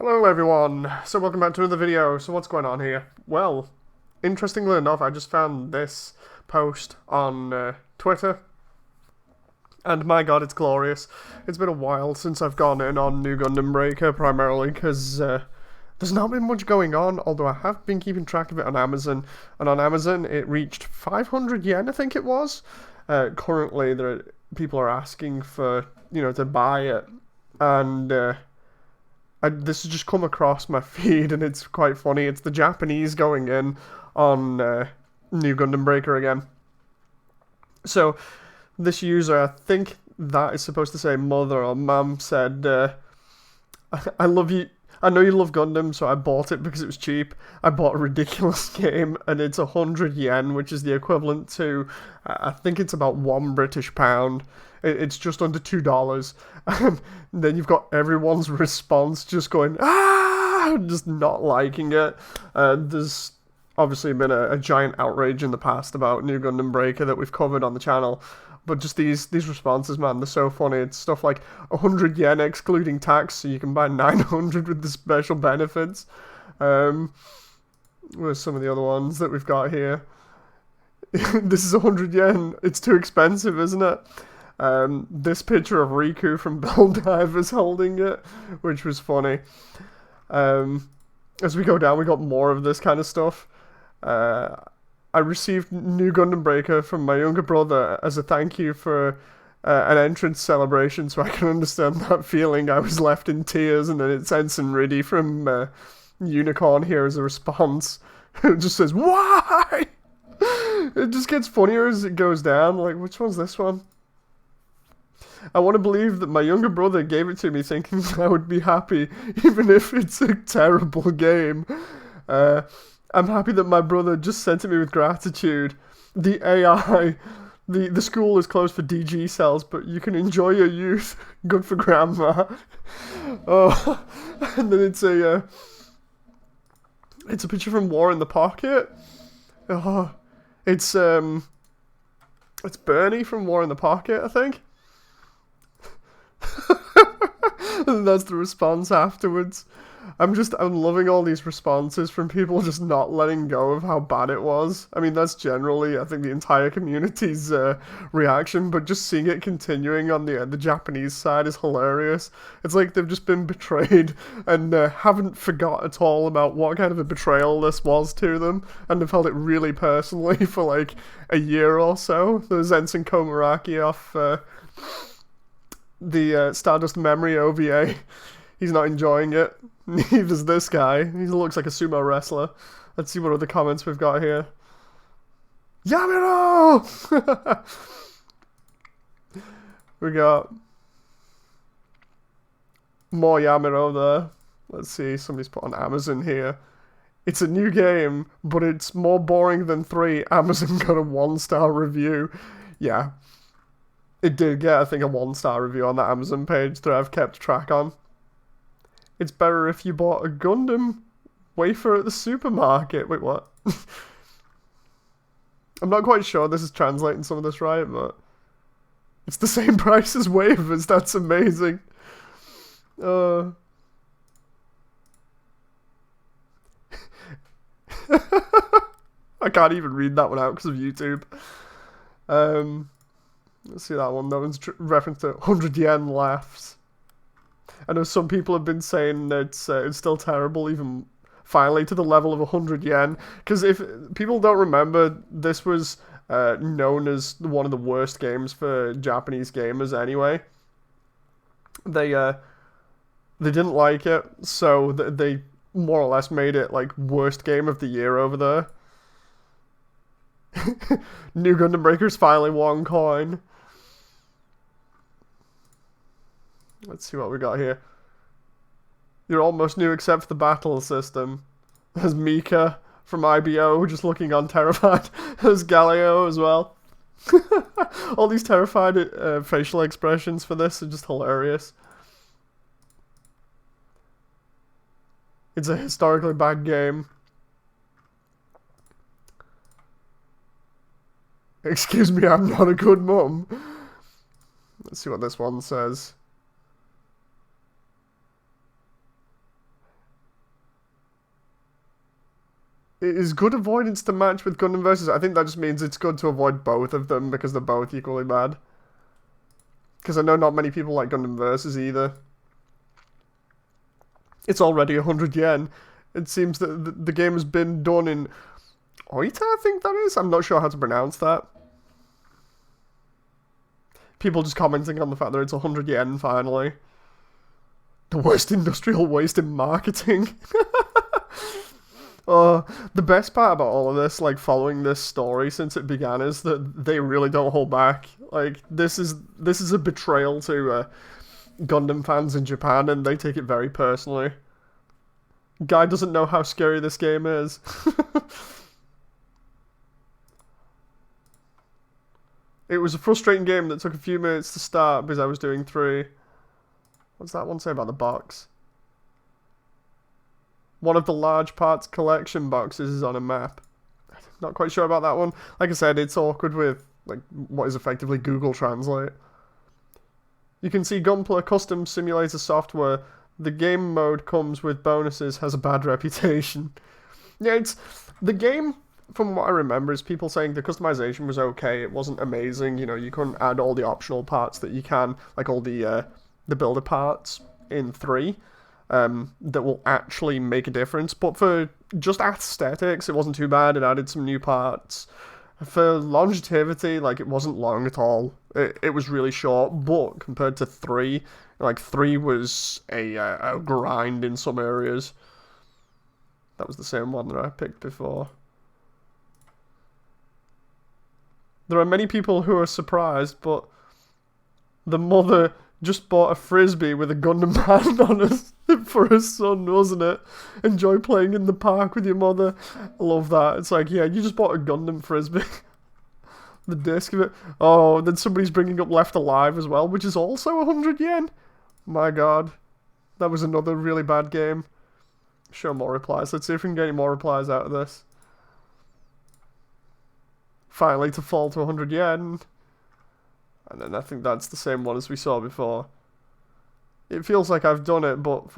Hello everyone, so welcome back to another video. So what's going on here? Well, interestingly enough, I just found this post on Twitter, and my god, it's glorious. It's been a while since I've gone in on new Gundam Breaker, primarily because there's not been much going on, although I have been keeping track of it on Amazon, and on Amazon it reached 500 yen, I think it was. Currently, people are asking for, to buy it, and this has just come across my feed, and it's quite funny. It's the Japanese going in on new Gundam Breaker again. So, this user, I think that is supposed to say mother or mum, said, I love you. I know you love Gundam, so I bought it because it was cheap. I bought a ridiculous game, and it's 100 yen, which is the equivalent to, I think it's about £1 British. It's just under $2. And then you've got everyone's response just going, ah, just not liking it. There's obviously been a giant outrage in the past about New Gundam Breaker that we've covered on the channel. But just these responses, man, they're so funny. It's stuff like 100 yen excluding tax, so you can buy 900 with the special benefits. Where's some of the other ones that we've got here? This is 100 yen. It's too expensive, isn't it? This picture of Riku from Beldiver's holding it, which was funny. As we go down, we got more of this kind of stuff. I received new Gundam Breaker from my younger brother as a thank you for an entrance celebration, so I can understand that feeling. I was left in tears, and then it's Ensign Riddy from Unicorn here as a response. It just says, why? It just gets funnier as it goes down. Like, which one's this one? I want to believe that my younger brother gave it to me thinking I would be happy, even if it's a terrible game. I'm happy that my brother just sent it me with gratitude. The AI, the school is closed for DG cells, but you can enjoy your youth. Good for grandma. Oh, and then it's a picture from War in the Pocket. Oh, it's Bernie from War in the Pocket, I think. And that's the response afterwards. I'm loving all these responses from people just not letting go of how bad it was. I mean, that's generally, I think, the entire community's reaction, but just seeing it continuing on the Japanese side is hilarious. It's like they've just been betrayed and haven't forgot at all about what kind of a betrayal this was to them, and have held it really personally for like a year or so. There's Ensign Komuraki off the Stardust Memory OVA. He's not enjoying it. Neither's this guy. He looks like a sumo wrestler. Let's see what other comments we've got here. Yamiro! We got more Yamiro there. Let's see, somebody's put on Amazon here. It's a new game, but it's more boring than 3. Amazon got a 1-star review. Yeah. It did get, I think, a 1-star review on that Amazon page that I've kept track on. It's better if you bought a Gundam wafer at the supermarket. Wait, what? I'm not quite sure this is translating some of this right, but it's the same price as wafers. That's amazing. I can't even read that one out because of YouTube. Let's see that one. That one's reference to 100 yen laughs. I know some people have been saying that it's still terrible, even finally to the level of 100 yen. Because if people don't remember, this was known as one of the worst games for Japanese gamers anyway. They didn't like it, so they more or less made it like worst game of the year over there. New Gundam Breaker's finally 1 coin. Let's see what we got here. You're almost new except for the battle system. There's Mika from IBO just looking on terrified. There's Galileo as well. All these terrified facial expressions for this are just hilarious. It's a historically bad game. Excuse me, I'm not a good mum. Let's see what this one says. it is good avoidance to match with Gundam Versus. I think that just means it's good to avoid both of them because they're both equally bad. Because I know not many people like Gundam Versus either. It's already 100 yen. It seems that the game has been done in Oita, I think that is. I'm not sure how to pronounce that. People just commenting on the fact that it's 100 yen finally. The worst industrial waste in marketing. The best part about all of this, like following this story since it began, is that they really don't hold back. Like this is a betrayal to Gundam fans in Japan, and they take it very personally. Guy doesn't know how scary this game is. It was a frustrating game that took a few minutes to start because I was doing 3. What's that one say about the box? One of the large parts collection boxes is on a map. Not quite sure about that one. Like I said, it's awkward with like what is effectively Google Translate. You can see Gunpla Custom Simulator software. The game mode comes with bonuses, has a bad reputation. Yeah, it's the game. From what I remember, is people saying the customization was okay. It wasn't amazing. You know, you couldn't add all the optional parts that you can, like all the builder parts in 3, that will actually make a difference. But for just aesthetics, it wasn't too bad. It added some new parts. For longevity, like, it wasn't long at all. It was really short, but compared to 3, like, 3 was a grind in some areas. That was the same one that I picked before. There are many people who are surprised, but the mother just bought a frisbee with a Gundam hand on it for her son, wasn't it? Enjoy playing in the park with your mother. I love that. It's like, yeah, you just bought a Gundam frisbee. The disc of it. Oh, then somebody's bringing up Left Alive as well, which is also 100 yen. My god. That was another really bad game. Show more replies. Let's see if we can get any more replies out of this. Finally to fall to 100 yen. And then I think that's the same one as we saw before. It feels like I've done it, but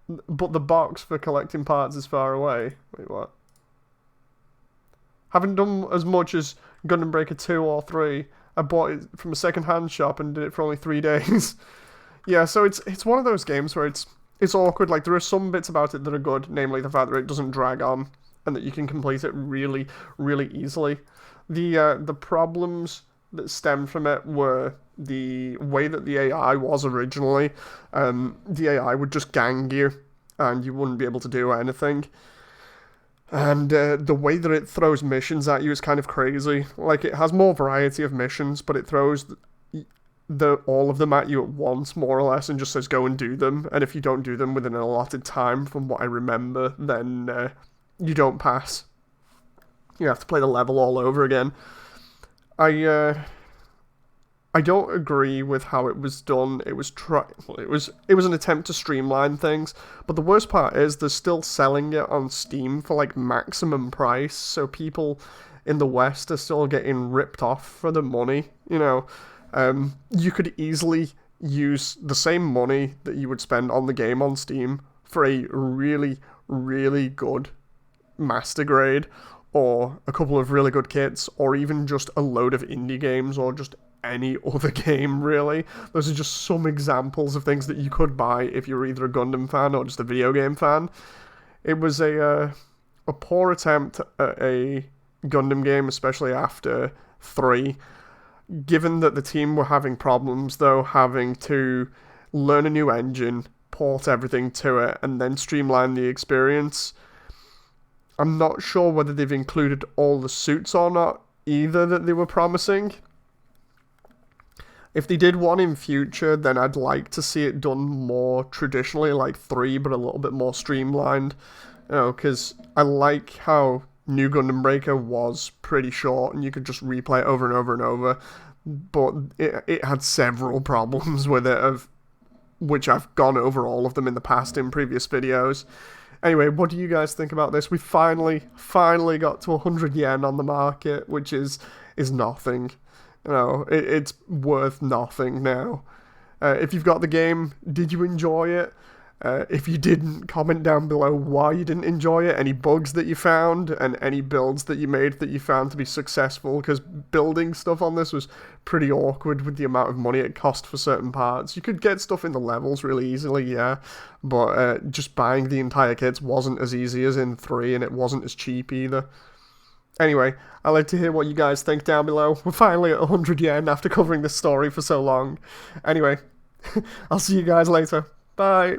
the box for collecting parts is far away. Wait, what? Haven't done as much as Gundam Breaker 2 or 3. I bought it from a second-hand shop and did it for only 3 days. Yeah, so it's one of those games where it's awkward. Like, there are some bits about it that are good, namely the fact that it doesn't drag on and that you can complete it really, really easily. The problems that stemmed from it were the way that the AI was originally. The AI would just gang you, and you wouldn't be able to do anything. And the way that it throws missions at you is kind of crazy. Like, it has more variety of missions, but it throws all of them at you at once, more or less, and just says go and do them. And if you don't do them within an allotted time, from what I remember, then you don't pass. You have to play the level all over again. I don't agree with how it was done. It was an attempt to streamline things, but the worst part is they're still selling it on Steam for like maximum price, so people in the West are still getting ripped off for the money. You know, you could easily use the same money that you would spend on the game on Steam for a really, really good master grade, or a couple of really good kits, or even just a load of indie games, or just any other game, really. Those are just some examples of things that you could buy if you're either a Gundam fan or just a video game fan. It was a poor attempt at a Gundam game, especially after 3. Given that the team were having problems, though, having to learn a new engine, port everything to it, and then streamline the experience. I'm not sure whether they've included all the suits or not, either, that they were promising. If they did one in future, then I'd like to see it done more traditionally, like 3, but a little bit more streamlined. You know, because I like how New Gundam Breaker was pretty short, and you could just replay it over and over and over. But it had several problems with it, of which I've gone over all of them in the past in previous videos. Anyway, what do you guys think about this? We finally got to 100 yen on the market, which is nothing. You know, it's worth nothing now. If you've got the game, did you enjoy it? If you didn't, comment down below why you didn't enjoy it, any bugs that you found, and any builds that you made that you found to be successful, because building stuff on this was pretty awkward with the amount of money it cost for certain parts. You could get stuff in the levels really easily, yeah, but just buying the entire kits wasn't as easy as in 3, and it wasn't as cheap either. Anyway, I'd like to hear what you guys think down below. We're finally at 100 yen after covering this story for so long. Anyway, I'll see you guys later. Bye.